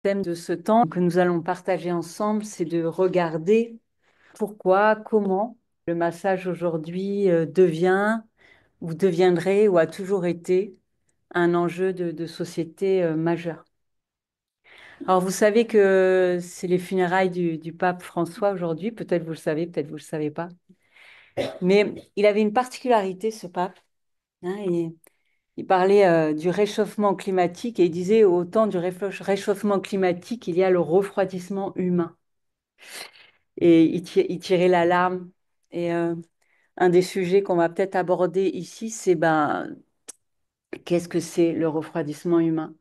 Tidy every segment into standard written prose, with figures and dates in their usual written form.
thème de ce temps que nous allons partager ensemble, c'est de regarder pourquoi, comment le massage aujourd'hui devient ou deviendrait ou a toujours été un enjeu de société majeur. Alors, vous savez que c'est les funérailles du pape François aujourd'hui, peut-être vous le savez, peut-être vous ne le savez pas, mais il avait une particularité, ce pape, hein, il parlait du réchauffement climatique et il disait au temps du réchauffement climatique, il y a le refroidissement humain. Et il tirait l'alarme. Et un des sujets qu'on va peut-être aborder ici, c'est ben, qu'est-ce que c'est le refroidissement humain?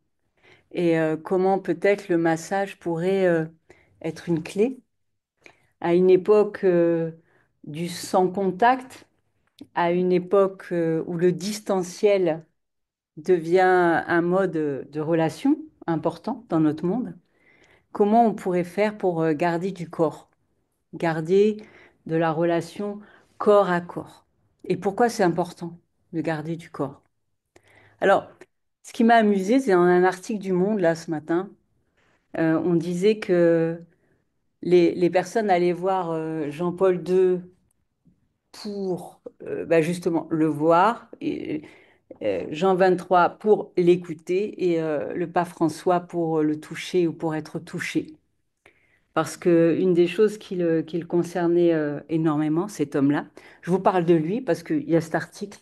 Et comment peut-être le massage pourrait être une clé à une époque du sans contact, à une époque où le distanciel devient un mode de relation important dans notre monde. Comment on pourrait faire pour garder du corps, garder de la relation corps à corps? Et pourquoi c'est important de garder du corps? Alors, ce qui m'a amusé, c'est dans un article du Monde, là, ce matin, on disait que les personnes allaient voir Jean-Paul II pour bah, justement le voir, et Jean 23 pour l'écouter et le pape François pour le toucher ou pour être touché. Parce que une des choses qui le concernait énormément, cet homme-là, je vous parle de lui parce qu'il y a cet article.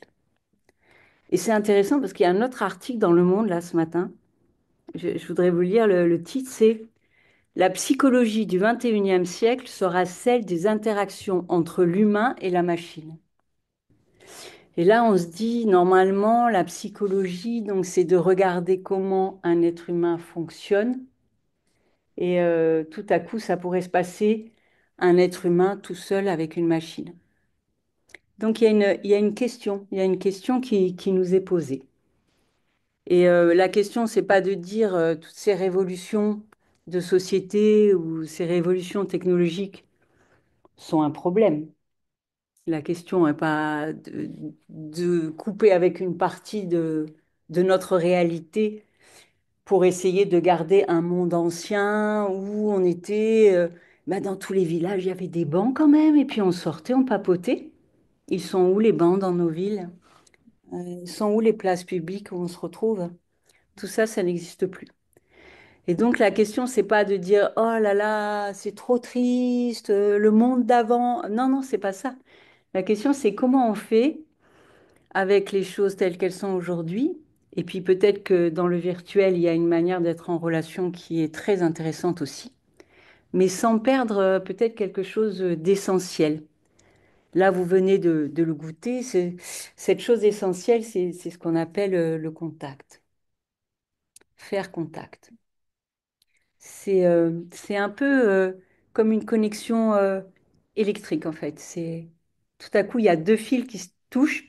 Et c'est intéressant parce qu'il y a un autre article dans Le Monde, là, ce matin. Je voudrais vous lire le titre, c'est La psychologie du 21e siècle sera celle des interactions entre l'humain et la machine. Et là, on se dit, normalement, la psychologie, donc, c'est de regarder comment un être humain fonctionne. Et tout à coup, ça pourrait se passer un être humain tout seul avec une machine. Donc, il y a une question, il y a une question qui nous est posée. Et la question, c'est pas de dire toutes ces révolutions de société ou ces révolutions technologiques sont un problème. La question n'est pas de couper avec une partie de notre réalité pour essayer de garder un monde ancien où on était, bah, dans tous les villages, il y avait des bancs quand même, et puis on sortait, on papotait. Ils sont où les bancs dans nos villes? Ils sont où les places publiques où on se retrouve? Tout ça, ça n'existe plus. Et donc la question, c'est pas de dire oh là là, c'est trop triste, le monde d'avant. Non, non, c'est pas ça. La question, c'est comment on fait avec les choses telles qu'elles sont aujourd'hui. Et puis peut-être que dans le virtuel, il y a une manière d'être en relation qui est très intéressante aussi, mais sans perdre peut-être quelque chose d'essentiel. Là, vous venez de le goûter. Cette chose essentielle, c'est ce qu'on appelle le contact, faire contact. C'est un peu comme une connexion électrique, en fait. C'est tout à coup, il y a deux fils qui se touchent,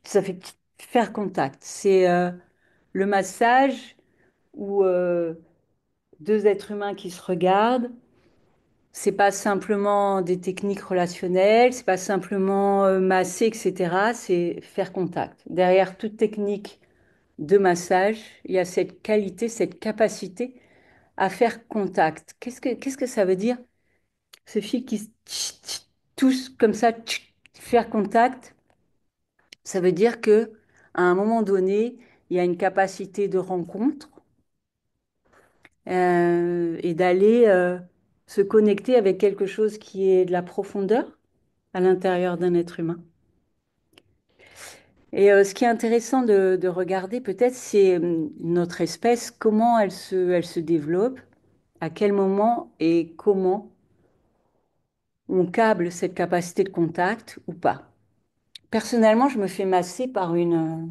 ça fait faire contact. C'est le massage ou deux êtres humains qui se regardent. C'est pas simplement des techniques relationnelles, c'est pas simplement masser, etc. C'est faire contact. Derrière toute technique de massage, il y a cette qualité, cette capacité à faire contact. Qu'est-ce que ça veut dire? Ce fil qui se touche comme ça, faire contact, ça veut dire que à un moment donné, il y a une capacité de rencontre et d'aller se connecter avec quelque chose qui est de la profondeur à l'intérieur d'un être humain. Et ce qui est intéressant de regarder peut-être, c'est notre espèce, comment elle se développe, à quel moment et comment on câble cette capacité de contact ou pas. Personnellement, je me fais masser par une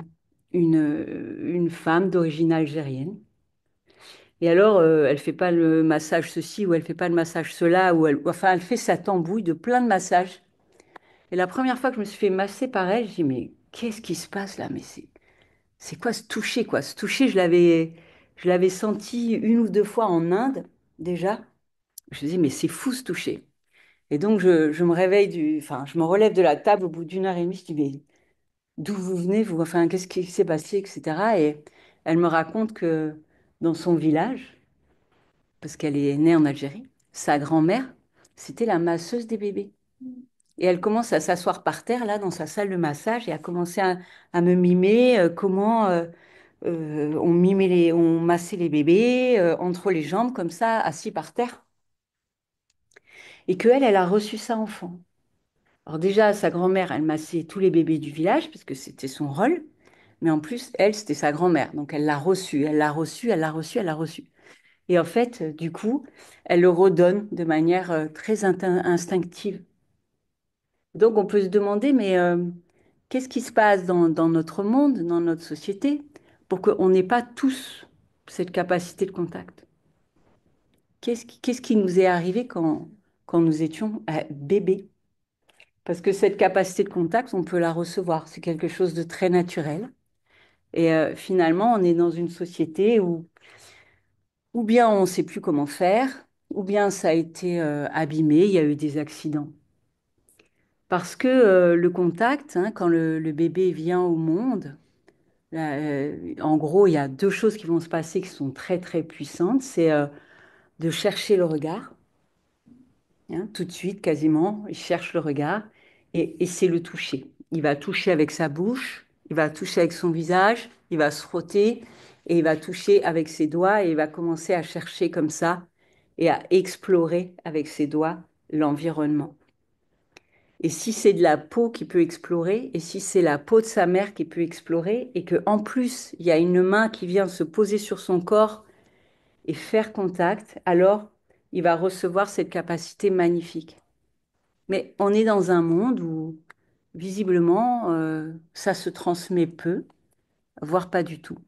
femme d'origine algérienne. Et alors, elle fait pas le massage ceci ou elle fait pas le massage cela ou enfin, elle fait sa tambouille de plein de massages. Et la première fois que je me suis fait masser par elle, je dis mais qu'est-ce qui se passe là? Mais c'est quoi ce toucher quoi? Ce toucher, je l'avais senti une ou deux fois en Inde déjà. Je me dis mais c'est fou ce toucher. Et donc je me réveille enfin je me relève de la table au bout d'une heure et demie. Je dis mais d'où vous venez vous? Enfin qu'est-ce qui s'est passé, etc. Et elle me raconte que dans son village parce qu'elle est née en Algérie. Sa grand-mère, c'était la masseuse des bébés. Et elle commence à s'asseoir par terre, là, dans sa salle de massage, et a commencé à me mimer comment on massait les bébés entre les jambes, comme ça, assis par terre. Et qu'elle, elle a reçu ça enfant. Alors déjà, sa grand-mère, elle massait tous les bébés du village, parce que c'était son rôle. Mais en plus, elle, c'était sa grand-mère. Donc elle l'a reçu, elle l'a reçu, elle l'a reçu, elle l'a reçu. Et en fait, du coup, elle le redonne de manière très instinctive. Donc on peut se demander, mais qu'est-ce qui se passe dans notre monde, dans notre société, pour qu'on n'ait pas tous cette capacité de contact? Qu'est-ce qui nous est arrivé quand nous étions bébés? Parce que cette capacité de contact, on peut la recevoir. C'est quelque chose de très naturel. Et finalement, on est dans une société où ou bien on ne sait plus comment faire, ou bien ça a été abîmé, il y a eu des accidents. Parce que le contact, hein, quand le bébé vient au monde, là, en gros, il y a deux choses qui vont se passer qui sont très très puissantes. C'est de chercher le regard, hein, tout de suite quasiment, il cherche le regard, et c'est le toucher. Il va toucher avec sa bouche, il va toucher avec son visage, il va se frotter, et il va toucher avec ses doigts, et il va commencer à chercher comme ça, et à explorer avec ses doigts l'environnement. Et si c'est de la peau qui peut explorer, et si c'est la peau de sa mère qui peut explorer, et que en plus il y a une main qui vient se poser sur son corps et faire contact, alors il va recevoir cette capacité magnifique. Mais on est dans un monde où visiblement ça se transmet peu, voire pas du tout.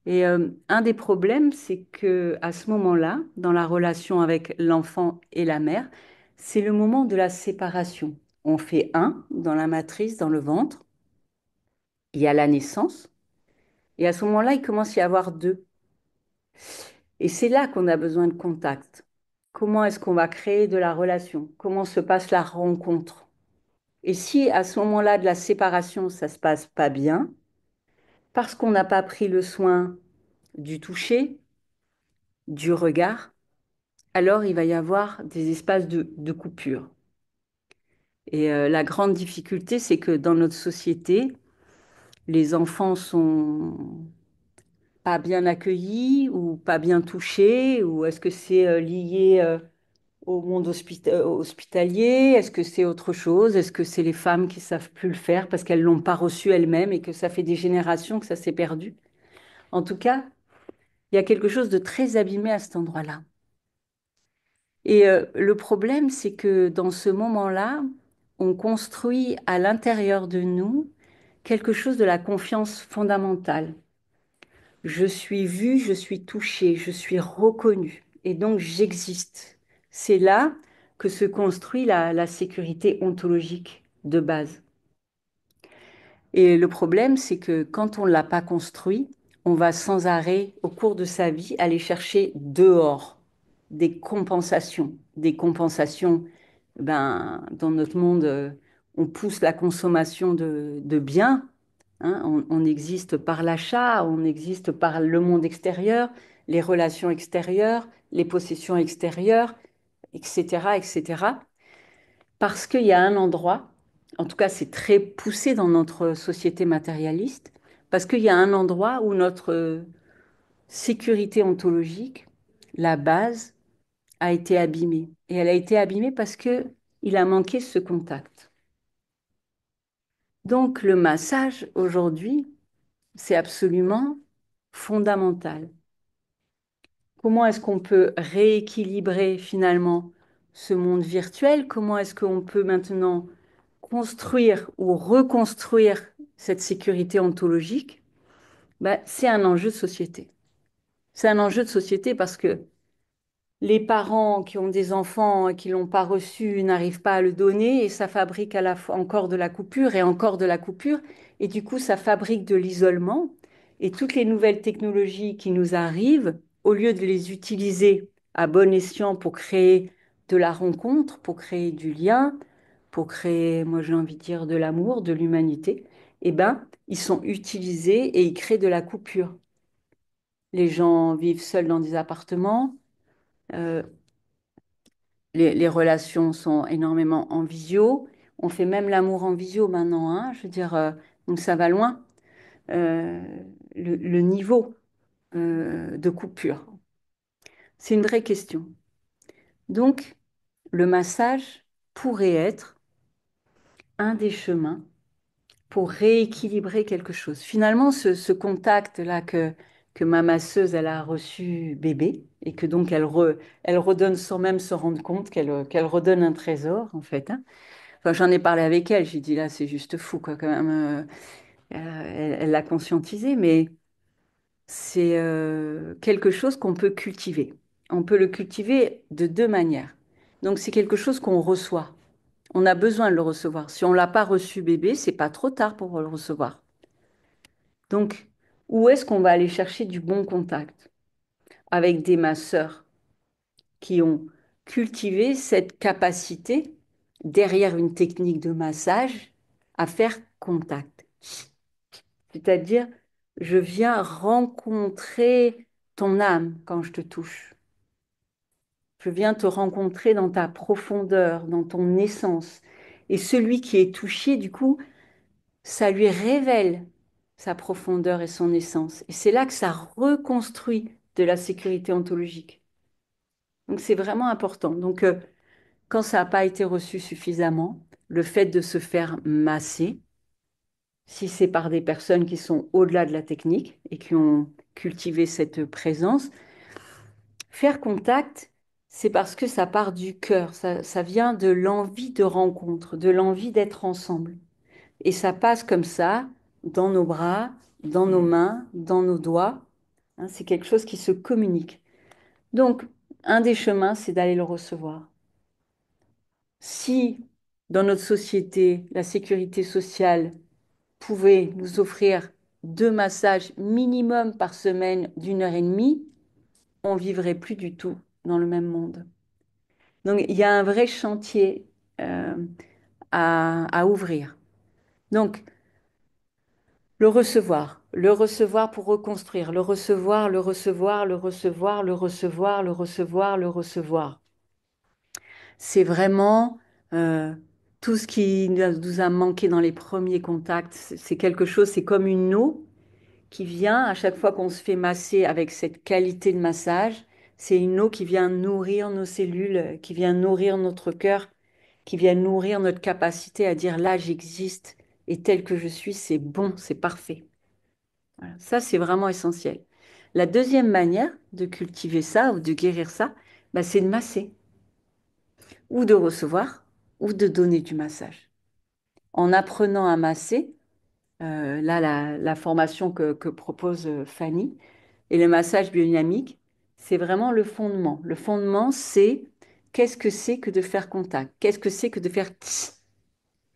Et un des problèmes, c'est que à ce moment-là, dans la relation avec l'enfant et la mère, c'est le moment de la séparation. On fait un dans la matrice, dans le ventre, il y a la naissance, et à ce moment-là, il commence à y avoir deux. Et c'est là qu'on a besoin de contact. Comment est-ce qu'on va créer de la relation? Comment se passe la rencontre? Et si à ce moment-là de la séparation, ça se passe pas bien, parce qu'on n'a pas pris le soin du toucher, du regard, alors il va y avoir des espaces de coupure. Et la grande difficulté, c'est que dans notre société, les enfants sont pas bien accueillis ou pas bien touchés, ou est-ce que c'est lié au monde hospitalier? Est-ce que c'est autre chose? Est-ce que c'est les femmes qui savent plus le faire parce qu'elles l'ont pas reçu elles-mêmes et que ça fait des générations que ça s'est perdu? En tout cas, il y a quelque chose de très abîmé à cet endroit-là. Et le problème, c'est que dans ce moment-là, on construit à l'intérieur de nous quelque chose de la confiance fondamentale. Je suis vue, je suis touchée, je suis reconnue et donc j'existe. C'est là que se construit la sécurité ontologique de base. Et le problème, c'est que quand on ne l'a pas construit, on va sans arrêt, au cours de sa vie, aller chercher dehors des compensations. Des compensations, ben, dans notre monde, on pousse la consommation de biens, hein. On existe par l'achat, on existe par le monde extérieur, les relations extérieures, les possessions extérieures, etc., etc. Parce qu'il y a un endroit, en tout cas c'est très poussé dans notre société matérialiste, parce qu'il y a un endroit où notre sécurité ontologique, la base, a été abîmée. Et elle a été abîmée parce que il a manqué ce contact. Donc le massage aujourd'hui, c'est absolument fondamental. Comment est-ce qu'on peut rééquilibrer finalement ce monde virtuel? Comment est-ce qu'on peut maintenant construire ou reconstruire cette sécurité ontologique? Ben, c'est un enjeu de société. C'est un enjeu de société parce que les parents qui ont des enfants et qui l'ont pas reçu n'arrivent pas à le donner et ça fabrique à la fois encore de la coupure et encore de la coupure et du coup ça fabrique de l'isolement et toutes les nouvelles technologies qui nous arrivent, au lieu de les utiliser à bon escient pour créer de la rencontre, pour créer du lien, pour créer, moi j'ai envie de dire, de l'amour, de l'humanité, eh ben, ils sont utilisés et ils créent de la coupure. Les gens vivent seuls dans des appartements, Euh, les relations sont énormément en visio. On fait même l'amour en visio maintenant, hein, je veux dire, donc ça va loin. Euh, le niveau de coupure, c'est une vraie question. Donc, le massage pourrait être un des chemins pour rééquilibrer quelque chose. Finalement, ce contact-là que ma masseuse, elle a reçu bébé, et que donc elle redonne sans même se rendre compte qu'elle redonne un trésor, en fait, hein. Enfin, j'en ai parlé avec elle, j'ai dit là, c'est juste fou, quoi, quand même. Elle l'a conscientisé, mais c'est quelque chose qu'on peut cultiver. On peut le cultiver de deux manières. Donc, c'est quelque chose qu'on reçoit. On a besoin de le recevoir. Si on l'a pas reçu bébé, c'est pas trop tard pour le recevoir. Donc, où est-ce qu'on va aller chercher du bon contact? Avec des masseurs qui ont cultivé cette capacité, derrière une technique de massage, à faire contact. C'est-à-dire, je viens rencontrer ton âme quand je te touche. Je viens te rencontrer dans ta profondeur, dans ton essence. Et celui qui est touché, du coup, ça lui révèle sa profondeur et son essence. Et c'est là que ça reconstruit de la sécurité ontologique. Donc c'est vraiment important. Donc quand ça n'a pas été reçu suffisamment, le fait de se faire masser, si c'est par des personnes qui sont au-delà de la technique et qui ont cultivé cette présence, faire contact, c'est parce que ça part du cœur, ça vient de l'envie de rencontre, de l'envie d'être ensemble. Et ça passe comme ça, dans nos bras, dans nos mains, dans nos doigts, hein. C'est quelque chose qui se communique. Donc, un des chemins, c'est d'aller le recevoir. Si, dans notre société, la sécurité sociale pouvait nous offrir 2 massages minimum par semaine d'1 heure et demie, on vivrait plus du tout dans le même monde. Donc, il y a un vrai chantier euh, à ouvrir. Donc, le recevoir pour reconstruire, le recevoir, le recevoir, le recevoir, le recevoir, le recevoir, le recevoir. C'est vraiment tout ce qui nous a manqué dans les premiers contacts. C'est quelque chose, c'est comme une eau qui vient à chaque fois qu'on se fait masser avec cette qualité de massage. C'est une eau qui vient nourrir nos cellules, qui vient nourrir notre cœur, qui vient nourrir notre capacité à dire là, j'existe et tel que je suis, c'est bon, c'est parfait. Voilà. Ça, c'est vraiment essentiel. La deuxième manière de cultiver ça ou de guérir ça, bah, c'est de masser ou de recevoir ou de donner du massage. En apprenant à masser, là, la formation que propose Fanny et le massage biodynamique, c'est vraiment le fondement. Le fondement, c'est qu'est-ce que c'est que de faire contact? Qu'est-ce que c'est que de faire tss.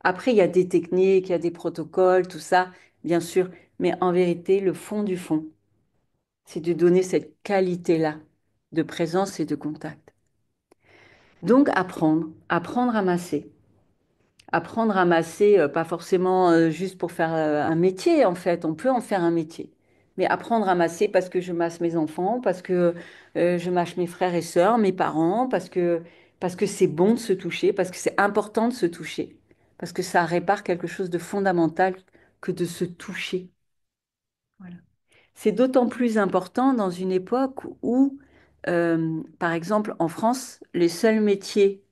Après, il y a des techniques, il y a des protocoles, tout ça, bien sûr, mais en vérité, le fond du fond, c'est de donner cette qualité-là de présence et de contact. Donc, apprendre à masser. Apprendre à masser, pas forcément juste pour faire un métier, en fait, on peut en faire un métier. Mais apprendre à masser parce que je masse mes enfants, parce que je masse mes frères et sœurs, mes parents, parce que c'est bon de se toucher, parce que c'est important de se toucher, parce que ça répare quelque chose de fondamental que de se toucher. Voilà. C'est d'autant plus important dans une époque où, par exemple, en France, les seuls métiers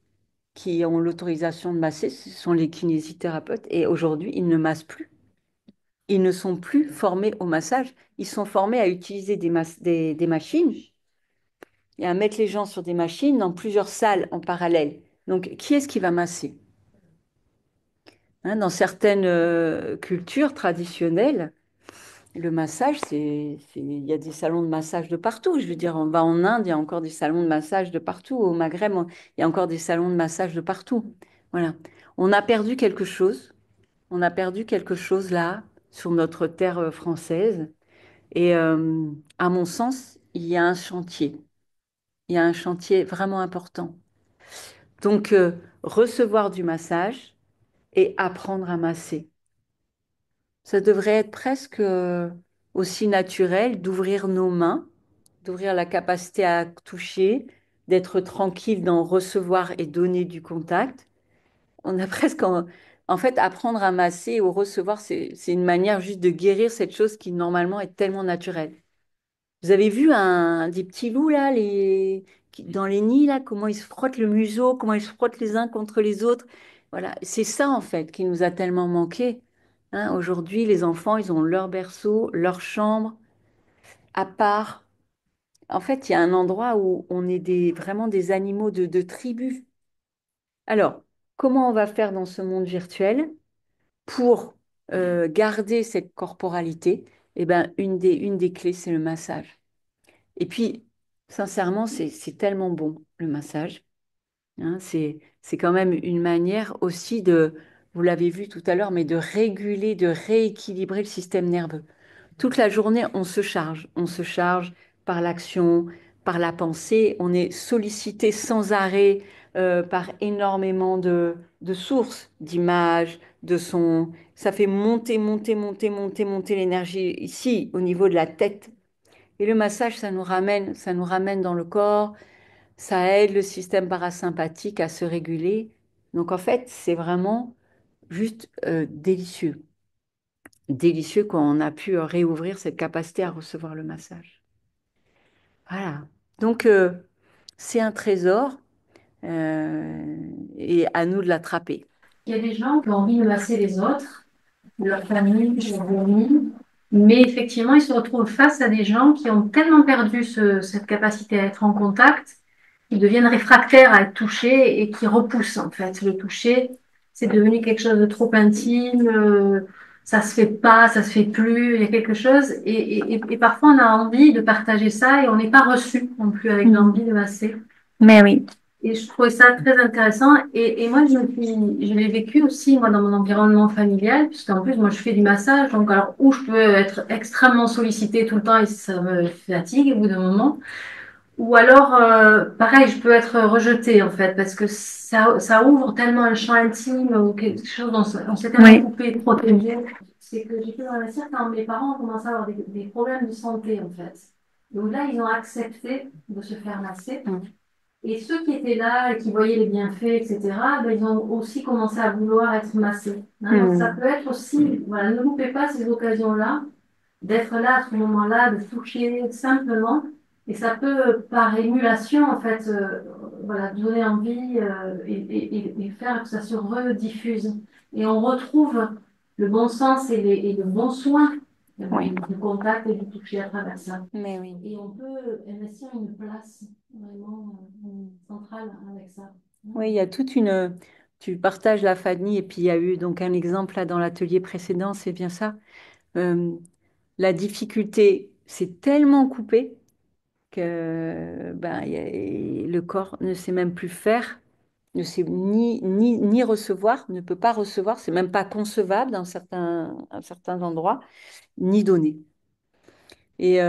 qui ont l'autorisation de masser, ce sont les kinésithérapeutes. Et aujourd'hui, ils ne massent plus. Ils ne sont plus formés au massage. Ils sont formés à utiliser des machines et à mettre les gens sur des machines dans plusieurs salles en parallèle. Donc, qui est-ce qui va masser? Hein, dans certaines cultures traditionnelles, le massage, il y a des salons de massage de partout. Je veux dire, on va en Inde, il y a encore des salons de massage de partout. Au Maghreb, il y a encore des salons de massage de partout. Voilà. On a perdu quelque chose. On a perdu quelque chose là, sur notre terre française. Et à mon sens, il y a un chantier. Il y a un chantier vraiment important. Donc, recevoir du massage et apprendre à masser. Ça devrait être presque aussi naturel d'ouvrir nos mains, d'ouvrir la capacité à toucher, d'être tranquille dans recevoir et donner du contact. On a presque, en fait, apprendre à masser ou recevoir, c'est une manière juste de guérir cette chose qui normalement est tellement naturelle. Vous avez vu des petits loups là, dans les nids là, comment ils se frottent le museau, comment ils se frottent les uns contre les autres. Voilà, c'est ça en fait qui nous a tellement manqué. Hein, aujourd'hui, les enfants, ils ont leur berceau, leur chambre à part. En fait, il y a un endroit où on est vraiment des animaux de tribu. Alors, comment on va faire dans ce monde virtuel pour garder cette corporalité? Eh ben, une des clés, c'est le massage. Et puis, sincèrement, c'est tellement bon, le massage. Hein, c'est quand même une manière aussi vous l'avez vu tout à l'heure, mais de réguler, de rééquilibrer le système nerveux. Toute la journée, on se charge par l'action, par la pensée, on est sollicité sans arrêt par énormément de sources, d'images, de sons. Ça fait monter l'énergie ici, au niveau de la tête. Et le massage, ça nous ramène dans le corps, ça aide le système parasympathique à se réguler. Donc en fait, c'est vraiment juste délicieux. Délicieux quand on a pu réouvrir cette capacité à recevoir le massage. Voilà. Donc c'est un trésor et à nous de l'attraper. Il y a des gens qui ont envie de masser les autres, leur famille, leurs amis, mais effectivement, ils se retrouvent face à des gens qui ont tellement perdu cette capacité à être en contact, qu'ils deviennent réfractaires à être touchés et qui repoussent en fait le toucher. C'est devenu quelque chose de trop intime, ça se fait pas, ça se fait plus, il y a quelque chose. Et parfois, on a envie de partager ça et on n'est pas reçu non plus avec l'envie de masser. Mais oui. Et je trouvais ça très intéressant. Et moi, je l'ai vécu aussi, moi, dans mon environnement familial, puisqu'en plus, moi, je fais du massage. Donc, alors, où je peux être extrêmement sollicitée tout le temps et ça me fatigue au bout d'un moment. Ou alors, pareil, je peux être rejetée, en fait, parce que ça ouvre tellement un champ intime ou quelque chose dont on s'est tellement Oui. coupé, protégé. C'est que j'ai fait dans la cirque quand mes parents ont commencé à avoir des problèmes de santé, en fait. Donc là, ils ont accepté de se faire masser. Et ceux qui étaient là et qui voyaient les bienfaits, etc., ben, ils ont aussi commencé à vouloir être massés. Hein, donc ça peut être aussi, voilà, ne loupez pas ces occasions-là, d'être là à ce moment-là, de toucher simplement. Et ça peut, par émulation, en fait, voilà, donner envie et faire que ça se rediffuse. Et on retrouve le bon sens et le bon soin Oui. du contact et du toucher à travers ça. Mais oui. Et on peut investir une place vraiment centrale avec ça. Oui, il y a toute une. Tu partages la famille et puis il y a eu donc un exemple là dans l'atelier précédent, c'est bien ça. Euh, la difficulté, c'est tellement coupé que ben, le corps ne sait même plus faire, ne sait ni recevoir, ne peut pas recevoir, c'est même pas concevable à certains endroits, ni donner. Et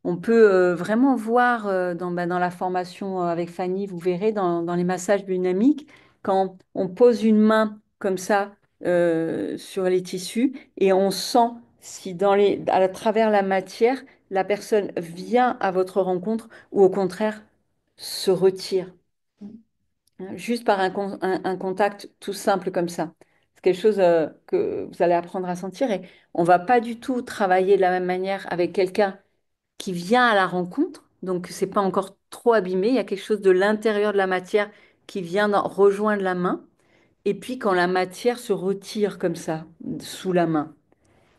on peut vraiment voir dans la formation avec Fanny, vous verrez dans les massages dynamiques, quand on pose une main comme ça sur les tissus et on sent si à travers la matière, la personne vient à votre rencontre ou au contraire se retire. Hein, juste par un contact tout simple comme ça. C'est quelque chose que vous allez apprendre à sentir et on va pas du tout travailler de la même manière avec quelqu'un qui vient à la rencontre, donc c'est pas encore trop abîmé, il y a quelque chose de l'intérieur de la matière qui vient rejoindre la main, et puis quand la matière se retire comme ça, sous la main.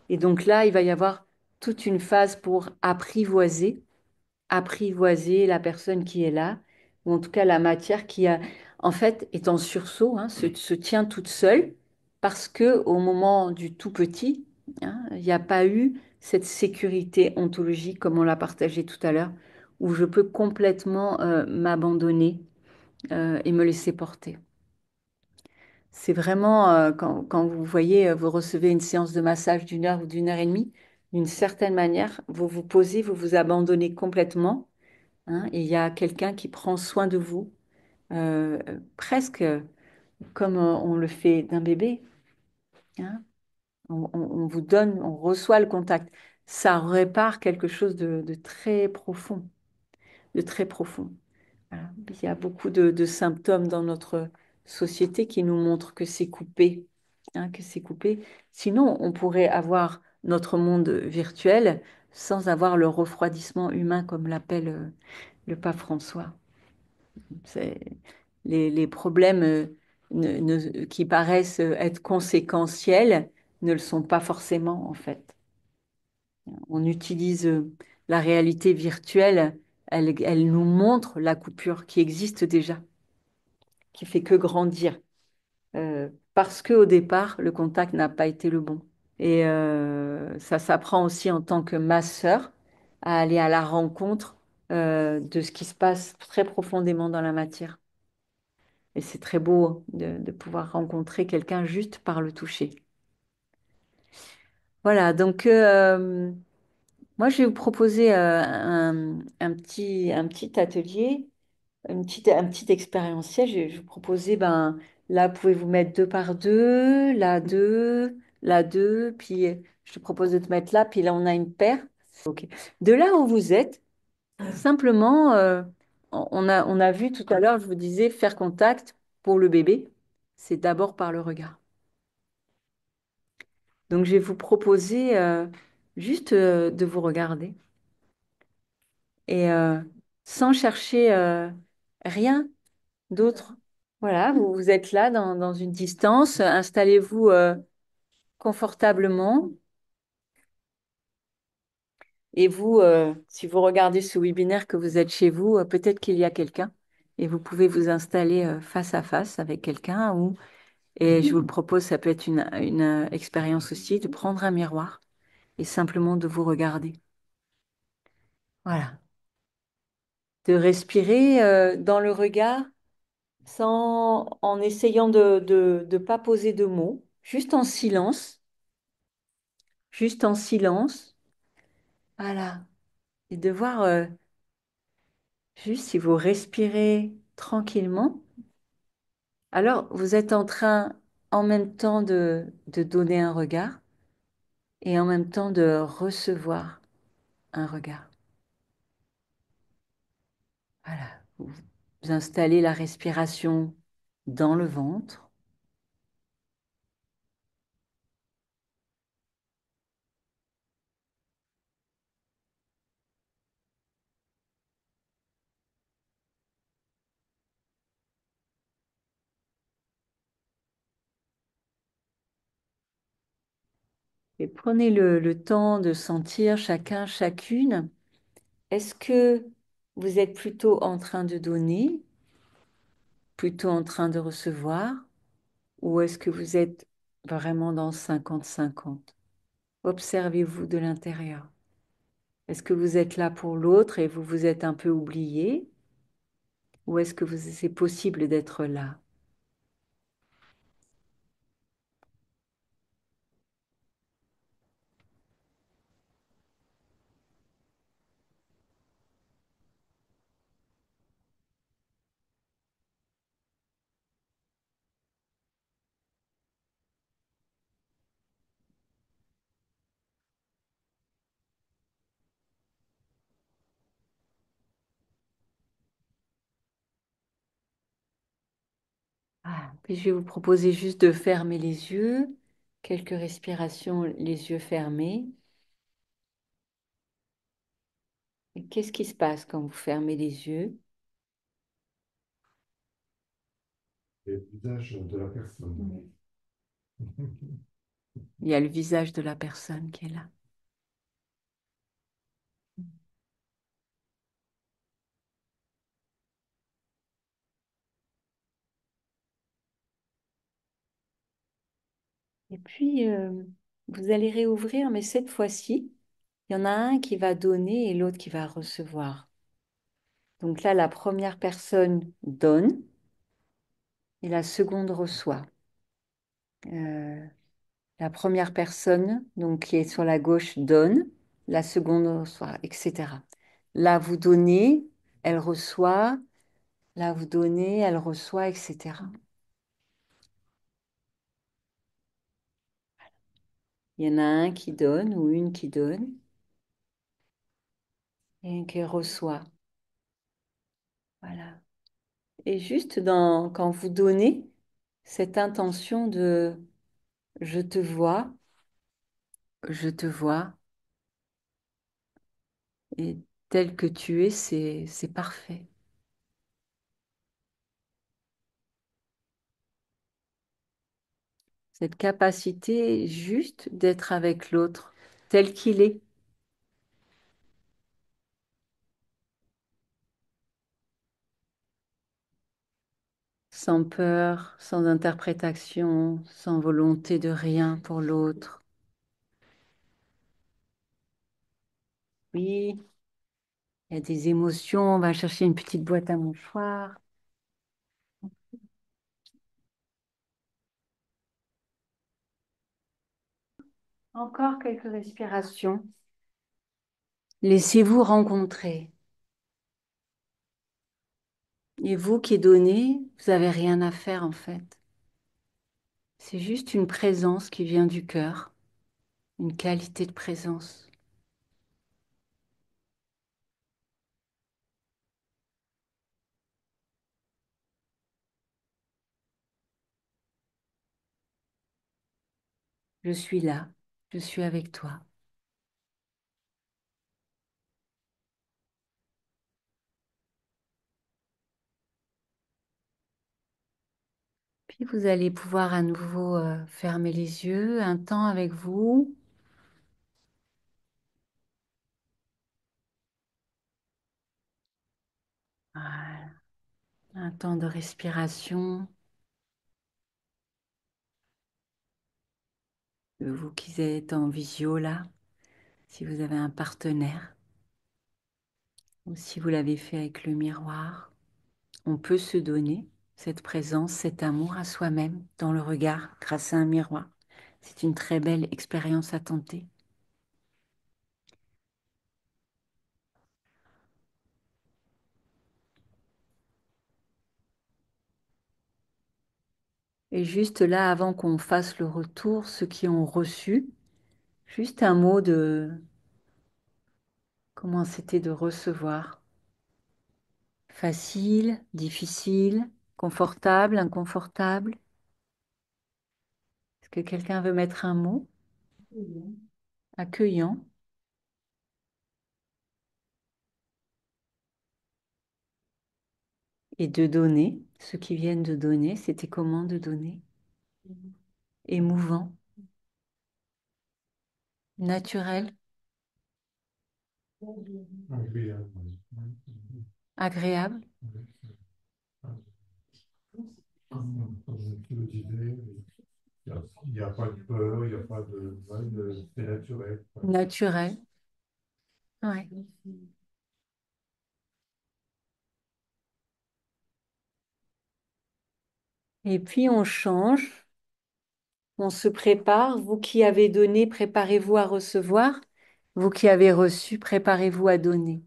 Et donc là, il va y avoir toute une phase pour apprivoiser la personne qui est là, ou en tout cas la matière qui a, en fait, est en sursaut, hein, se tient toute seule, parce que au moment du tout petit, hein, il n'y a pas eu cette sécurité ontologique comme on l'a partagé tout à l'heure, où je peux complètement m'abandonner et me laisser porter. C'est vraiment quand vous voyez, vous recevez une séance de massage d'une heure ou d'une heure et demie, d'une certaine manière, vous vous posez, vous vous abandonnez complètement. Hein, et il y a quelqu'un qui prend soin de vous, presque comme on le fait d'un bébé. Hein. On vous donne, on reçoit le contact. Ça répare quelque chose de très profond, de très profond. Voilà. Il y a beaucoup de symptômes dans notre société qui nous montrent que c'est coupé, hein, que c'est coupé. Sinon, on pourrait avoir notre monde virtuel sans avoir le refroidissement humain, comme l'appelle le pape François. C'est les problèmes qui paraissent être conséquentiels ne le sont pas forcément, en fait. On utilise la réalité virtuelle, elle nous montre la coupure qui existe déjà, qui fait que grandir, parce qu'au départ, le contact n'a pas été le bon. Et ça s'apprend aussi en tant que masseur à aller à la rencontre de ce qui se passe très profondément dans la matière. Et c'est très beau de pouvoir rencontrer quelqu'un juste par le toucher. Voilà, donc moi je vais vous proposer un petit atelier, un petit expérientiel. Je vais vous proposer, ben, là, pouvez-vous mettre deux par là, deux, puis je te propose de te mettre là, puis là, on a une paire. Ok. De là où vous êtes, simplement, on a vu tout à l'heure, je vous disais, faire contact pour le bébé, c'est d'abord par le regard. Donc, je vais vous proposer juste de vous regarder et sans chercher rien d'autre. Voilà, vous êtes là dans une distance, installez-vous confortablement et vous, si vous regardez ce webinaire que vous êtes chez vous, peut-être qu'il y a quelqu'un et vous pouvez vous installer face à face avec quelqu'un ou, et je vous le propose, ça peut être une expérience aussi de prendre un miroir et simplement de vous regarder. Voilà, de respirer dans le regard en essayant de pas poser de mots, juste en silence. Voilà. Et de voir juste si vous respirez tranquillement. Alors, vous êtes en train en même temps de donner un regard et en même temps de recevoir un regard. Voilà. Vous installez la respiration dans le ventre et prenez le temps de sentir chacun, chacune. Est-ce que vous êtes plutôt en train de donner, plutôt en train de recevoir, ou est-ce que vous êtes vraiment dans 50-50? Observez-vous de l'intérieur. Est-ce que vous êtes là pour l'autre et vous vous êtes un peu oublié, ou est-ce que c'est possible d'être là? Ah, puis je vais vous proposer juste de fermer les yeux, quelques respirations, les yeux fermés. Et qu'est-ce qui se passe quand vous fermez les yeux? Le visage de la personne. Il y a le visage de la personne qui est là. Et puis, vous allez réouvrir, mais cette fois-ci, il y en a un qui va donner et l'autre qui va recevoir. Donc là, la première personne donne et la seconde reçoit. Euh, la première personne, donc qui est sur la gauche, donne, la seconde reçoit, etc. Là, vous donnez, elle reçoit, là, vous donnez, elle reçoit, etc. Il y en a un qui donne ou une qui donne et un qui reçoit. Voilà. Et juste quand vous donnez cette intention de je te vois, je te vois, et tel que tu es, c'est parfait. Cette capacité juste d'être avec l'autre tel qu'il est, sans peur, sans interprétation, sans volonté de rien pour l'autre. Oui, il y a des émotions, on va chercher une petite boîte à mouchoirs. Encore quelques respirations. Laissez-vous rencontrer. Et vous qui donnez, vous n'avez rien à faire en fait. C'est juste une présence qui vient du cœur, une qualité de présence. Je suis là, je suis avec toi. Puis vous allez pouvoir à nouveau fermer les yeux un temps avec vous. Voilà. Un temps de respiration. Vous qui êtes en visio là, si vous avez un partenaire ou si vous l'avez fait avec le miroir, on peut se donner cette présence, cet amour à soi-même dans le regard grâce à un miroir. C'est une très belle expérience à tenter. Et juste là, avant qu'on fasse le retour, ceux qui ont reçu, juste un mot de comment c'était de recevoir. Facile, difficile, confortable, inconfortable. Est-ce que quelqu'un veut mettre un mot? Accueillant. Et de donner, ceux qui viennent de donner, c'était comment de donner? Émouvant, naturel, Agréable. agréable, Comme tu le disais, il n'y a pas de peur, il n'y a pas de... ouais, c'est naturel. naturel. Ouais. Et puis on change, on se prépare. Vous qui avez donné, préparez-vous à recevoir. Vous qui avez reçu, préparez-vous à donner.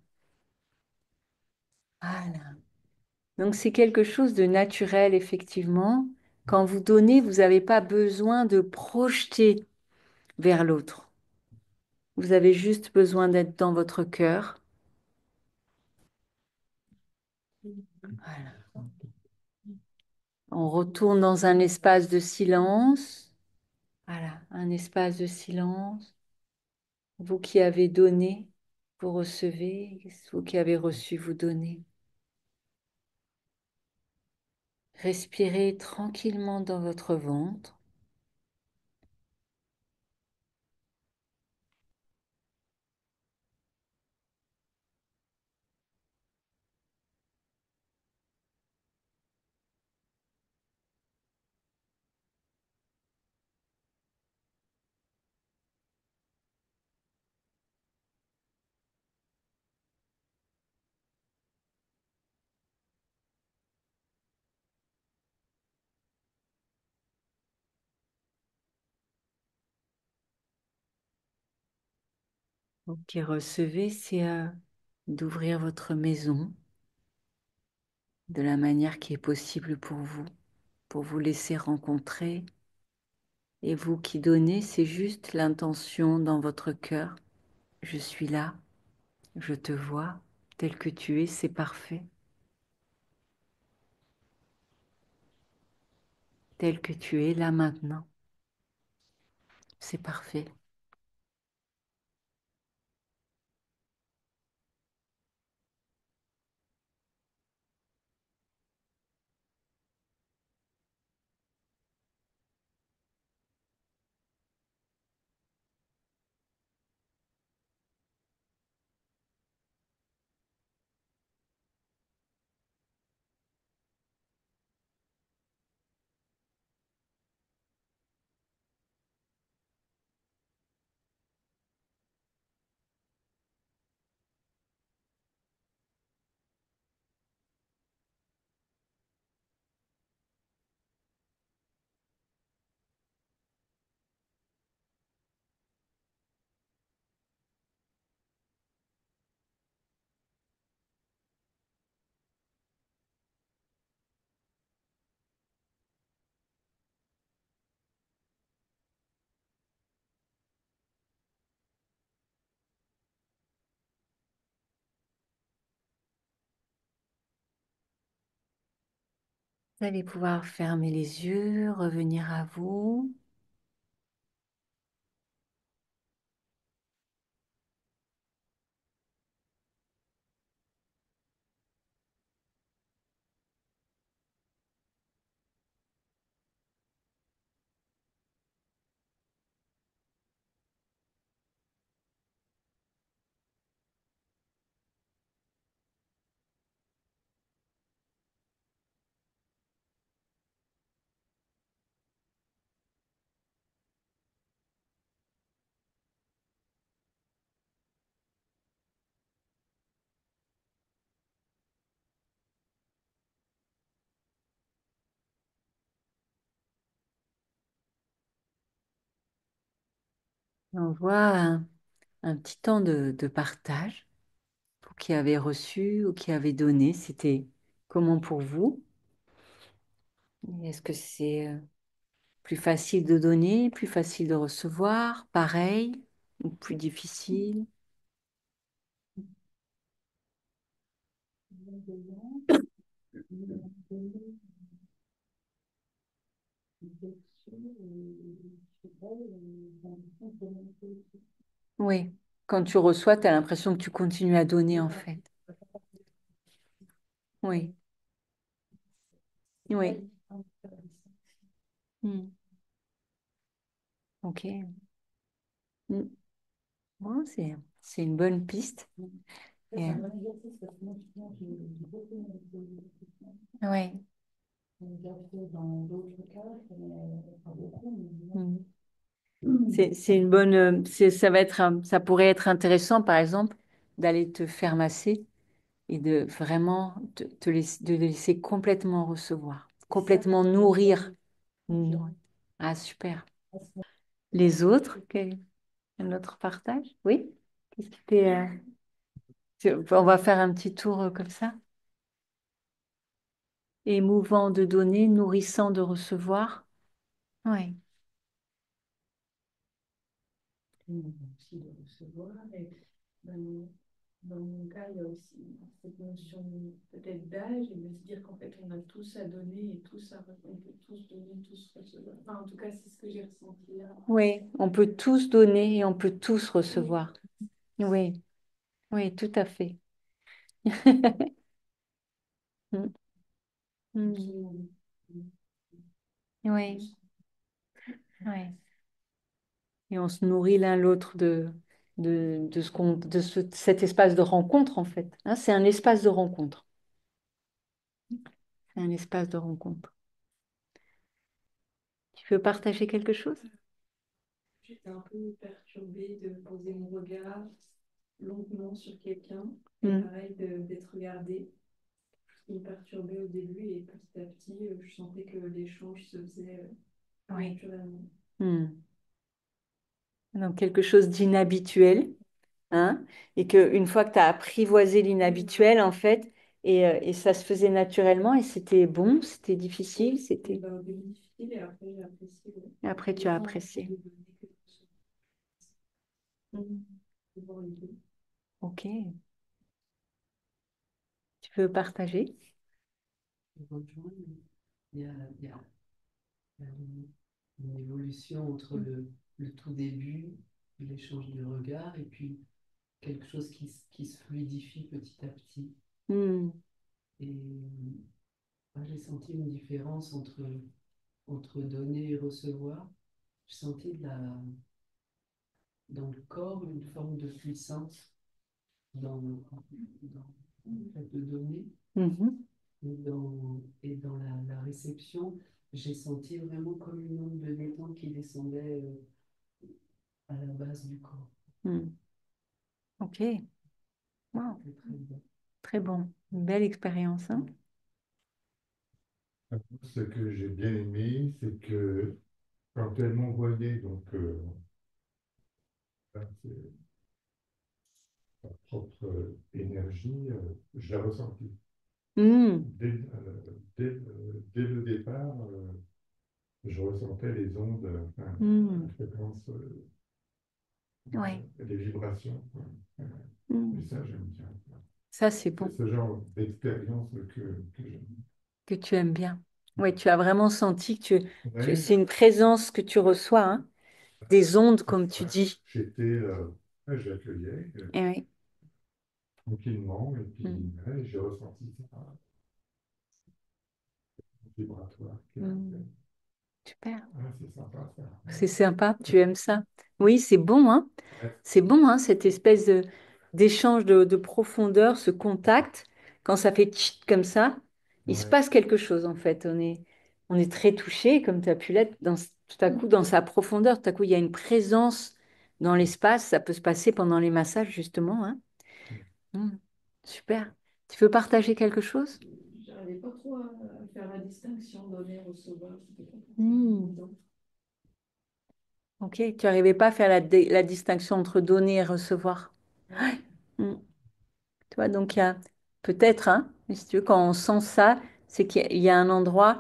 Voilà. Donc c'est quelque chose de naturel, effectivement. Quand vous donnez, vous n'avez pas besoin de projeter vers l'autre. Vous avez juste besoin d'être dans votre cœur. Voilà. On retourne dans un espace de silence. Voilà, un espace de silence. Vous qui avez donné, vous recevez. Vous qui avez reçu, vous donnez. Respirez tranquillement dans votre ventre. Vous qui recevez, c'est d'ouvrir votre maison de la manière qui est possible pour vous laisser rencontrer. Et vous qui donnez, c'est juste l'intention dans votre cœur. Je suis là, je te vois, tel que tu es, c'est parfait. tel que tu es là maintenant. C'est parfait. Vous allez pouvoir fermer les yeux, revenir à vous. On voit un petit temps de partage pour qui avait reçu ou qui avait donné. C'était comment pour vous? Est-ce que c'est plus facile de donner, plus facile de recevoir, pareil, ou plus difficile? Oui, quand tu reçois, tu as l'impression que tu continues à donner en fait. Oui, oui. Hmm. Ok. Hmm. Bon, c'est une bonne piste. Et, ouais. Hmm. C'est une bonne, ça va être, ça pourrait être intéressant, par exemple, d'aller te faire masser et de vraiment de le laisser complètement recevoir, complètement nourrir. Nourrir. Ah, super. Les autres, un autre partage? Oui? Qu'est-ce qui t'est, on va faire un petit tour comme ça. Émouvant de donner, nourrissant de recevoir. Oui. Aussi de recevoir. Et dans, dans mon cas, il y a aussi cette notion peut-être d'âge et de se dire qu'en fait, on a tous à donner et tous à, on peut tous donner, tous recevoir. Enfin, en tout cas, c'est ce que j'ai ressenti là. Oui, on peut tous donner et on peut tous recevoir. Oui, oui, tout à fait. Mm, mm. Oui, oui. Et on se nourrit l'un l'autre de cet espace de rencontre, en fait. Hein, c'est un espace de rencontre. C'est un espace de rencontre. Tu veux partager quelque chose? J'étais un peu perturbée de poser mon regard longuement sur quelqu'un et Mm. pareil d'être regardée. Ce qui me perturbait au début et petit à petit, je sentais que l'échange se faisait Oui. naturellement. Mm. Donc quelque chose d'inhabituel, hein, et qu'une fois que tu as apprivoisé l'inhabituel, en fait, et ça se faisait naturellement, et c'était bon, c'était difficile, c'était... Au début difficile et après j'ai apprécié. Ouais. Et après, tu as apprécié. De donner quelque chose. Mm. De voir les deux. Ok. Tu veux partager? Je rejoins, il y a euh, une évolution entre le tout début, l'échange de regards, et puis quelque chose qui se fluidifie petit à petit. Hmm. Et j'ai senti une différence entre donner et recevoir. J'ai senti dans le corps une forme de puissance dans le fait de donner. Mhm. Et dans la réception, j'ai senti vraiment comme une onde de détente qui descendait à la base du corps. Hmm. Ok, wow, C'était très bien. très bon. Une belle expérience, hein? Ce que j'ai bien aimé, c'est que quand elle m'envoyait donc c'est sa propre énergie, je la ressentis. Hmm. Dès le départ, je ressentais les ondes, enfin, la Hmm. fréquence, Ouais. les vibrations, quoi. Et Hmm. ça, j'aime bien. Ça, c'est C'est bon, ce genre d'expérience que j'aime. que tu aimes bien. Oui, tu as vraiment senti que Ouais, c'est une présence que tu reçois, hein, des ondes, comme tu voilà. dis. J'étais, ouais, j'accueillais Et oui. tranquillement et puis Hmm. ouais, j'ai ressenti ça vibratoire qui Hmm. arrivait. Super. Ah, c'est sympa ça. C'est sympa, tu aimes ça. Oui, c'est bon, hein. Ouais, C'est bon, hein, cette espèce d'échange de profondeur, ce contact. Quand ça fait tchit comme ça, il se ouais. passe quelque chose, en fait. On est très touché, comme tu as pu l'être, tout à coup, dans sa profondeur. Tout à coup, il y a une présence dans l'espace. Ça peut se passer pendant les massages, justement, hein. Hmm. Super. Tu veux partager quelque chose? J'arrivais pas trop à faire la distinction donner-recevoir. C'était pas forcément Hmm. évident. Ok, tu n'arrivais pas à faire la distinction entre donner et recevoir. Ouais. Hmm. Tu vois, donc il y a peut-être, hein, mais si tu veux, quand on sent ça, c'est qu'il y a un endroit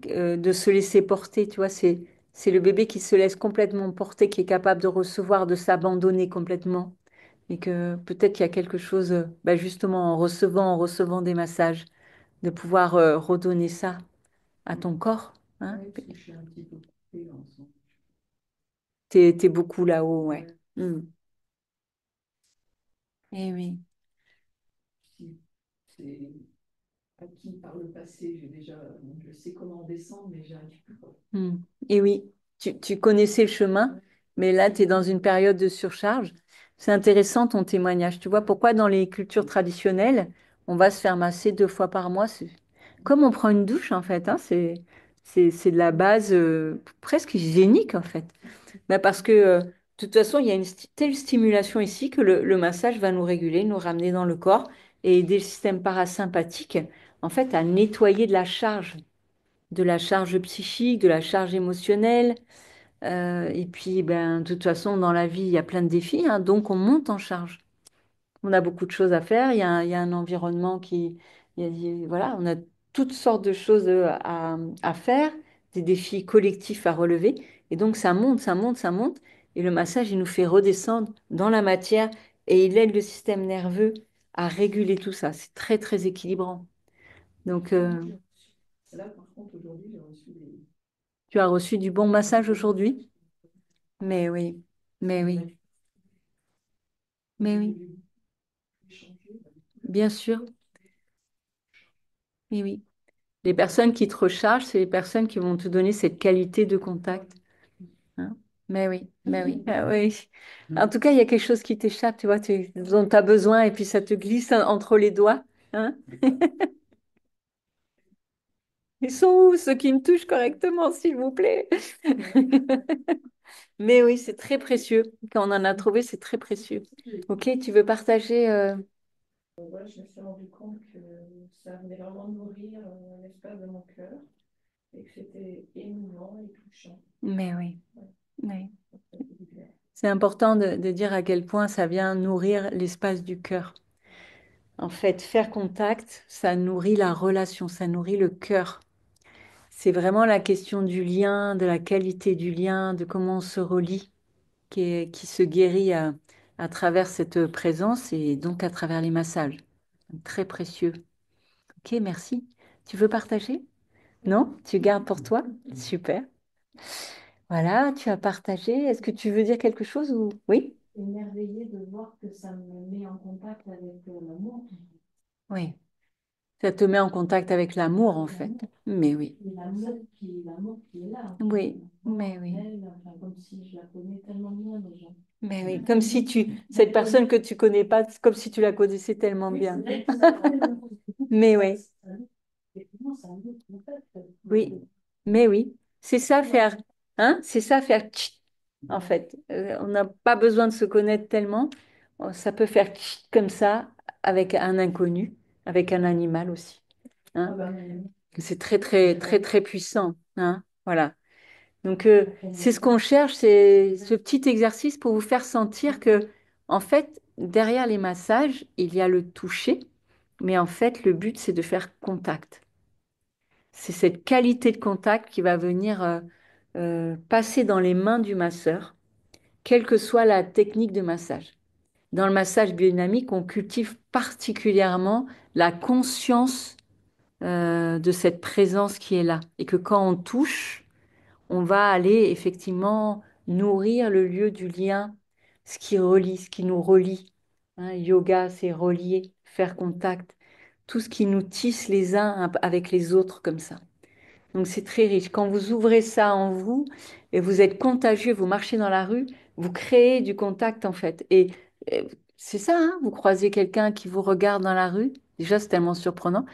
de se laisser porter, tu vois, c'est le bébé qui se laisse complètement porter, qui est capable de recevoir, de s'abandonner complètement. Et que peut-être qu'il y a quelque chose, bah, justement, en recevant des massages, de pouvoir redonner ça à ton corps, hein. Ouais, parce que je suis un petit peu coupée en ce moment. T'es beaucoup là-haut, ouais. Ouais. Hmm. Eh oui. Si c'est acquis par le passé, je sais comment descendre, mais j'arrive plus. Hmm. Et oui, tu connaissais le chemin, Ouais. mais là, tu es dans une période de surcharge. C'est intéressant ton témoignage. Tu vois pourquoi dans les cultures traditionnelles, on va se faire masser 2 fois par mois. C'est comme on prend une douche, en fait, hein. C'est de la base presque hygiénique, en fait. Bah, parce que, de toute façon, il y a une telle stimulation ici que le massage va nous réguler, nous ramener dans le corps et aider le système parasympathique, en fait, à nettoyer de la charge psychique, de la charge émotionnelle. Et puis, ben, de toute façon, dans la vie, il y a plein de défis, hein, donc on monte en charge. On a beaucoup de choses à faire. Il y a un environnement qui, voilà, on a toutes sortes de choses à faire, des défis collectifs à relever. Et donc, ça monte, ça monte, ça monte. Et le massage, il nous fait redescendre dans la matière et il aide le système nerveux à réguler tout ça. C'est très, très équilibrant. Donc, Là, par contre, aujourd'hui, j'ai reçu tu as reçu du bon massage des massages. aujourd'hui? Mais oui, mais oui, mais J'ai oui, voulu échanger avec tous les bien sûr, personnes. mais oui. Les personnes qui te rechargent, c'est les personnes qui vont te donner cette qualité de contact, hein. Mais oui, mais oui, ah oui. En tout cas, il y a quelque chose qui t'échappe, tu vois, dont tu as besoin et puis ça te glisse entre les doigts, hein. Ils sont où ceux qui me touchent correctement, s'il vous plaît? Mais oui, c'est très précieux. Quand on en a trouvé, c'est très précieux. Ok, tu veux partager Ouais, je me suis rendu compte que ça venait vraiment nourrir l'espace de mon cœur et que c'était émouvant et touchant. Mais oui, Ouais, oui. ça fait du bien. C'est important de dire à quel point ça vient nourrir l'espace du cœur. En fait, faire contact, ça nourrit la relation, ça nourrit le cœur. C'est vraiment la question du lien, de la qualité du lien, de comment on se relie, qui se guérit à travers cette présence et donc à travers les massages. Très précieux. Ok, merci. Tu veux partager? Non? Tu gardes pour toi? Super. Voilà, tu as partagé. Est-ce que tu veux dire quelque chose ou... Oui? Émerveillée de voir que ça me met en contact avec l'amour. Oui. Ça te met en contact avec l'amour, en fait. Mais oui. Et l'amour qui est là. Oui, mais oui. Elle, enfin, comme si je la connais tellement bien déjà. Mais oui, comme si cette personne que tu connais pas, c'est comme si tu la connaissais tellement Oui, bien. c'est vrai que ça fait- Mais oui, effectivement, c'est un autre contact. oui, mais oui. C'est ça faire, hein? C'est ça faire tchit, en fait. On n'a pas besoin de se connaître tellement. Ça peut faire tchit comme ça avec un inconnu, avec un animal aussi, Ah hein? bah, C'est très, très, très, très puissant, hein? Voilà. Donc, c'est ce qu'on cherche, c'est ce petit exercice pour vous faire sentir que, en fait, derrière les massages, il y a le toucher, mais en fait, le but, c'est de faire contact. C'est cette qualité de contact qui va venir passer dans les mains du masseur, quelle que soit la technique de massage. Dans le massage biodynamique, on cultive particulièrement la conscience de cette présence qui est là, et que quand on touche, on va aller effectivement nourrir le lieu du lien, ce qui relie, ce qui nous relie. Hein, yoga, c'est relier, faire contact, tout ce qui nous tisse les uns avec les autres comme ça. Donc c'est très riche. Quand vous ouvrez ça en vous et vous êtes contagieux, vous marchez dans la rue, vous créez du contact en fait. Et c'est ça, hein, vous croisez quelqu'un qui vous regarde dans la rue, déjà c'est tellement surprenant,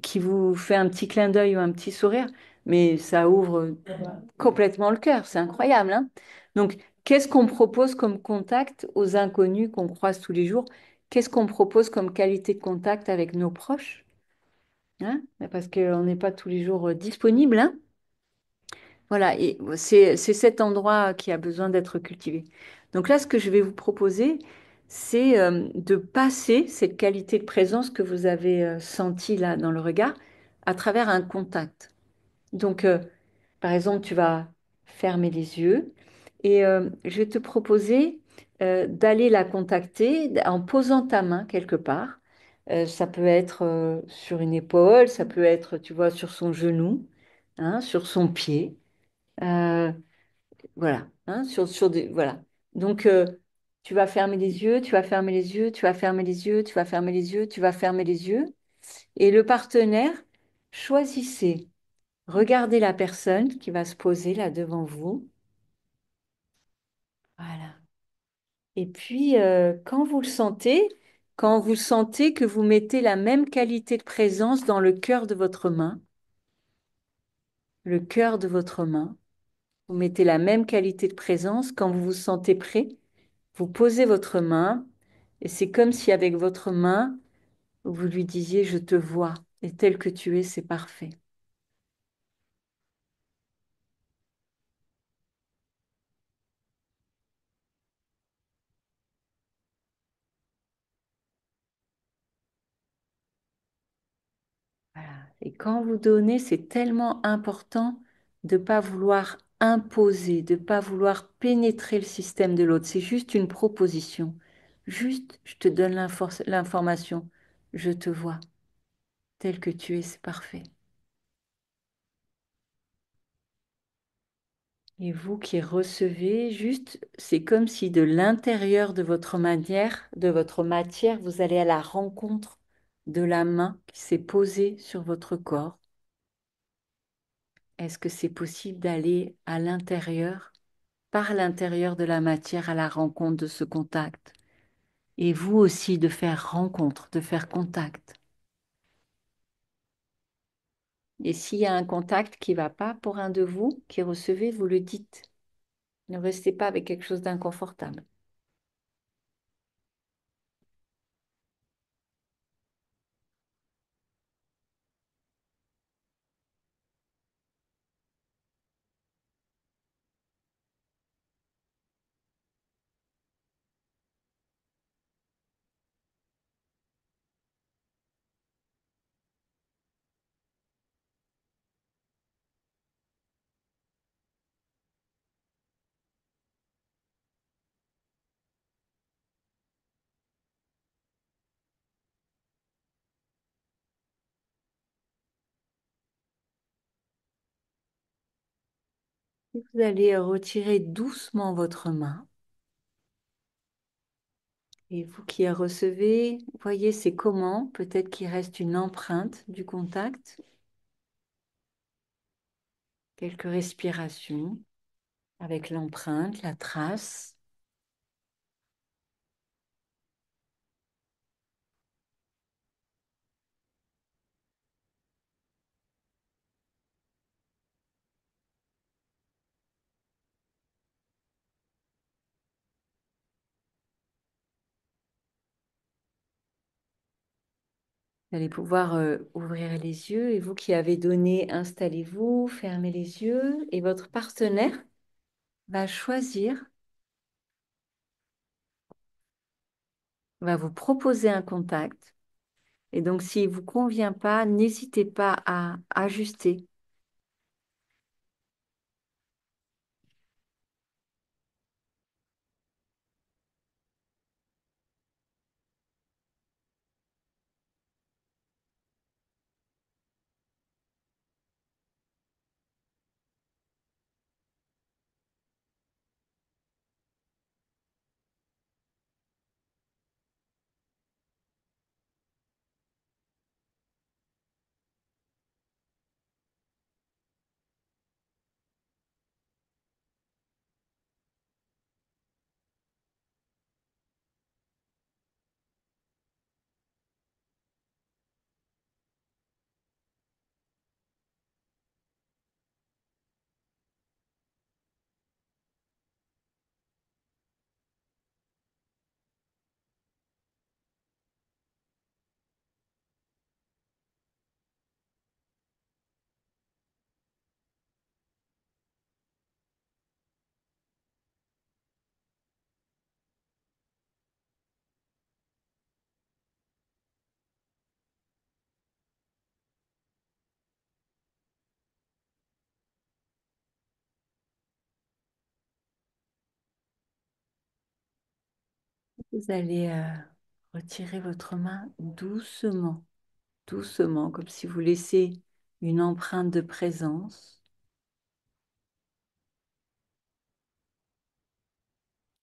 qui vous fait un petit clin d'œil ou un petit sourire, mais ça ouvre complètement le cœur, c'est incroyable, hein. Donc qu'est-ce qu'on propose comme contact aux inconnus qu'on croise tous les jours? Qu'est-ce qu'on propose comme qualité de contact avec nos proches? Hein, parce qu'on n'est pas tous les jours disponible, hein. Voilà, et c'est cet endroit qui a besoin d'être cultivé. Donc là, ce que je vais vous proposer, c'est de passer cette qualité de présence que vous avez sentie là dans le regard à travers un contact. Donc, par exemple, tu vas fermer les yeux et je vais te proposer d'aller la contacter en posant ta main quelque part. Ça peut être sur une épaule, ça peut être, tu vois, sur son genou, hein, sur son pied. Euh, voilà, hein, sur des, voilà. Donc, tu vas fermer les yeux, tu vas fermer les yeux, tu vas fermer les yeux, tu vas fermer les yeux, tu vas fermer les yeux. Et le partenaire, choisissez, regardez la personne qui va se poser là devant vous. Voilà. Et puis, quand vous sentez que vous mettez la même qualité de présence dans le cœur de votre main, le cœur de votre main, vous mettez la même qualité de présence quand vous vous sentez prêt. Vous posez votre main et c'est comme si avec votre main, vous lui disiez, je te vois et tel que tu es, c'est parfait. Voilà. Et quand vous donnez, c'est tellement important de ne pas vouloir imposer, de ne pas vouloir pénétrer le système de l'autre. C'est juste une proposition. Juste, je te donne l'information. Je te vois. Tel que tu es, c'est parfait. Et vous qui recevez, juste, c'est comme si de l'intérieur de votre matière, vous allez à la rencontre de la main qui s'est posée sur votre corps. Est-ce que c'est possible d'aller à l'intérieur, par l'intérieur de la matière, à la rencontre de ce contact? Et vous aussi de faire rencontre, de faire contact. Et s'il y a un contact qui ne va pas pour un de vous, qui recevez, vous le dites. Ne restez pas avec quelque chose d'inconfortable. Vous allez retirer doucement votre main. Et vous qui recevez, voyez c'est comment, peut-être qu'il reste une empreinte du contact, quelques respirations avec l'empreinte, la trace. Vous allez pouvoir ouvrir les yeux et vous qui avez donné, installez-vous, fermez les yeux et votre partenaire va choisir, va vous proposer un contact. Et donc, s'il ne vous convient pas, n'hésitez pas à ajuster. Vous allez retirer votre main doucement, doucement, comme si vous laissiez une empreinte de présence.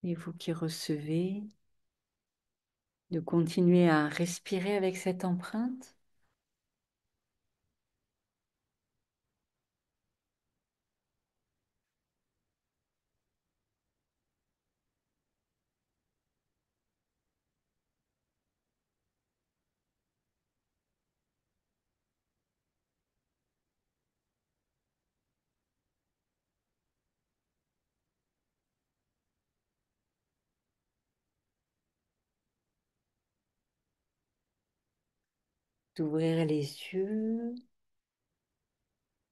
Et vous qui recevez, de continuer à respirer avec cette empreinte. D'ouvrir les yeux.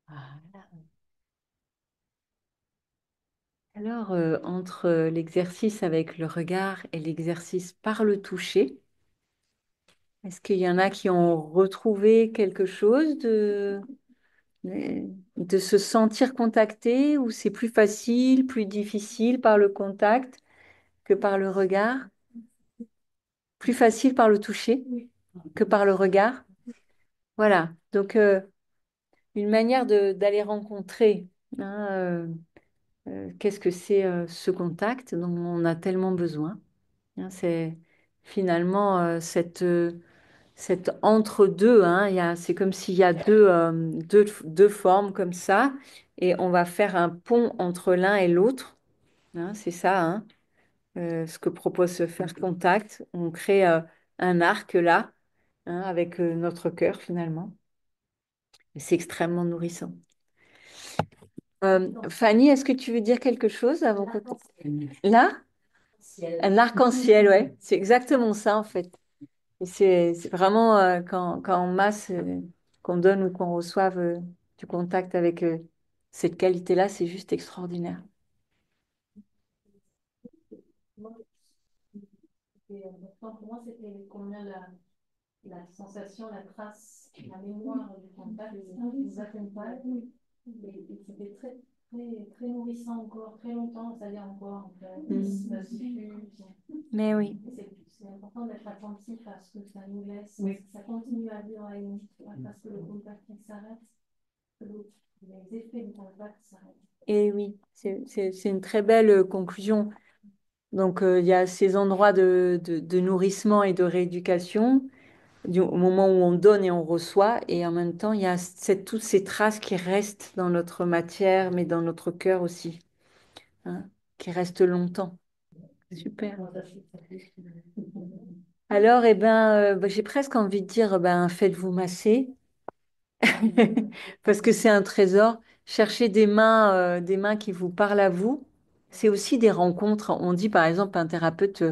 Voilà. Alors, entre l'exercice avec le regard et l'exercice par le toucher, est-ce qu'il y en a qui ont retrouvé quelque chose de se sentir contacté ou c'est plus facile, plus difficile par le contact que par le regard? Plus facile par le toucher que par le regard? Voilà. Donc, une manière d'aller rencontrer, hein, qu'est-ce que c'est ce contact dont on a tellement besoin. Hein, c'est finalement cette entre-deux, hein, c'est comme s'il y a deux formes comme ça, et on va faire un pont entre l'un et l'autre. Hein, c'est ça, hein, ce que propose ce faire contact. On crée un arc là, hein, avec notre cœur finalement. Et c'est extrêmement nourrissant. Fanny, est-ce que tu veux dire quelque chose avant que... Là? Un arc-en-ciel, ouais. C'est exactement ça en fait. Et c'est vraiment quand on masse, qu'on donne ou qu'on reçoive du contact avec cette qualité-là, c'est juste extraordinaire. C'était important pour moi, c'était combien la sensation, la trace, la mémoire du contact nous accompagne. Et c'était très, très, très nourrissant encore, très longtemps, c'est-à-dire encore, en fait, ça suffit. Mais oui. C'est important d'être attentif à ce que ça nous laisse, oui. Ça continue à vivre avec nous, parce que le contact il s'arrête. Les effets du contact s'arrêtent. Et oui, c'est une très belle conclusion. Donc, il y a ces endroits de nourrissement et de rééducation, au moment où on donne et on reçoit, et en même temps, il y a toutes ces traces qui restent dans notre matière, mais dans notre cœur aussi, hein, qui restent longtemps. Super. Alors, eh ben, bah, j'ai presque envie de dire, ben, faites-vous masser, parce que c'est un trésor. Cherchez des mains qui vous parlent à vous. C'est aussi des rencontres. On dit par exemple un thérapeute,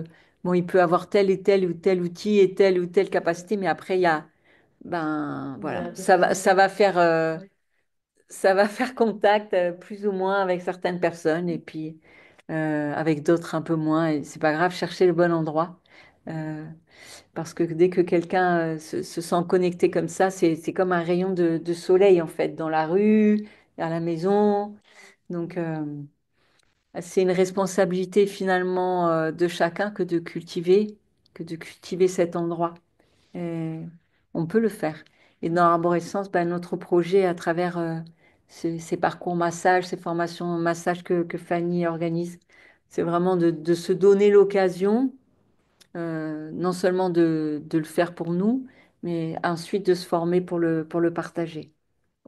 bon, il peut avoir tel et tel ou tel outil et telle ou telle capacité, mais après il y a, ben voilà, ça va faire contact plus ou moins avec certaines personnes et puis avec d'autres un peu moins. Et c'est pas grave, cherchez le bon endroit. Euh, Parce que dès que quelqu'un se sent connecté comme ça, c'est comme un rayon de soleil en fait, dans la rue, à la maison. Donc, c'est une responsabilité finalement de chacun que de cultiver cet endroit. Et on peut le faire. Et dans Arborescence, ben, notre projet à travers ces parcours massage, ces formations massage que Fanny organise, c'est vraiment de se donner l'occasion non seulement de le faire pour nous, mais ensuite de se former pour le partager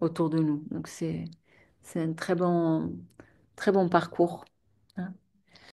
autour de nous. Donc c'est un très bon parcours.